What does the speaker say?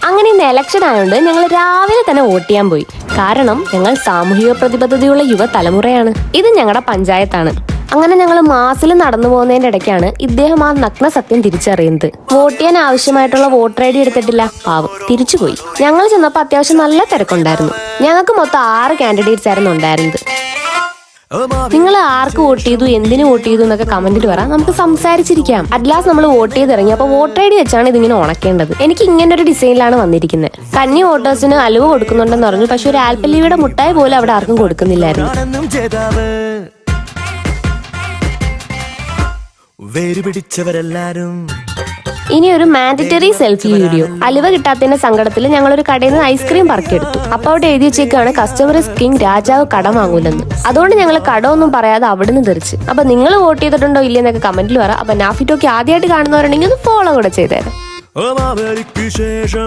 അങ്ങനെ ഇന്ന് ഇലക്ഷൻ ആയതുകൊണ്ട് ഞങ്ങൾ രാവിലെ തന്നെ വോട്ട് ചെയ്യാൻ പോയി. കാരണം ഞങ്ങൾ സാമൂഹിക പ്രതിബദ്ധതയുള്ള യുവതലമുറയാണ്. ഇത് ഞങ്ങളുടെ പഞ്ചായത്താണ്. അങ്ങനെ ഞങ്ങൾ മാസിൽ നടന്നു പോകുന്നതിന്റെ ഇടയ്ക്കാണ് ഇദ്ദേഹം ആ നഗ്ന സത്യം തിരിച്ചറിയുന്നത്. വോട്ട് ചെയ്യാൻ ആവശ്യമായിട്ടുള്ള വോട്ടർ ഐ ഡി എടുത്തിട്ടില്ല. പാവം തിരിച്ചുപോയി. ഞങ്ങൾ ചെന്നപ്പോൾ അത്യാവശ്യം നല്ല തിരക്കുണ്ടായിരുന്നു. ഞങ്ങൾക്ക് മൊത്തം 6 കാൻഡിഡേറ്റ്സ് ആയിരുന്നു ഉണ്ടായിരുന്നത്. നിങ്ങൾ ആർക്ക് വോട്ട് ചെയ്തു, എന്തിനു വോട്ട് ചെയ്തു എന്നൊക്കെ കമന്റിൽ പറ, നമുക്ക് സംസാരിച്ചിരിക്കാം. അറ്റ്ലാസ്റ്റ് നമ്മൾ വോട്ട് ചെയ്ത് ഇറങ്ങി. അപ്പോൾ വോട്ടർ ഐ ഡി വെച്ചാണ് ഇതിങ്ങനെ ഉണക്കേണ്ടത്. എനിക്ക് ഇങ്ങനെ ഒരു ഡിസൈനിലാണ് വന്നിരിക്കുന്നത്. കന്നി വോട്ടേഴ്സിന് അലുവ കൊടുക്കുന്നുണ്ടെന്ന് പറഞ്ഞു, പക്ഷെ ഒരു ആൽപ്പല്ലിയുടെ മുട്ടായി പോലും അവിടെ ആർക്കും കൊടുക്കുന്നില്ലായിരുന്നു. ഇനി ഒരു മാൻഡറ്ററി സെൽഫി വീഡിയോ. അലുവ കിട്ടാത്തതിന്റെ സങ്കടത്തിൽ ഞങ്ങൾ ഒരു കടയിൽ നിന്ന് ഐസ്ക്രീം പറക്കിയെടുത്തു. അപ്പൊ അവിടെ എഴുതി വെച്ചേക്കാണ് കസ്റ്റമർ ഇസ് കിങ്, രാജാവ് കടം വാങ്ങൂലെന്ന്. അതുകൊണ്ട് ഞങ്ങൾ കടമൊന്നും പറയാതെ അവിടുന്ന് തെറിച്ച്. അപ്പൊ നിങ്ങൾ വോട്ട് ചെയ്തിട്ടുണ്ടോ ഇല്ലെന്നൊക്കെ കമന്റിൽ പറ. അപ്പൊ നാഫി ടോക്കി ആദ്യമായിട്ട് കാണുന്നവരുണ്ടെങ്കിൽ ഒന്ന് ഫോളോ കൂടെ ചെയ്തേരാം.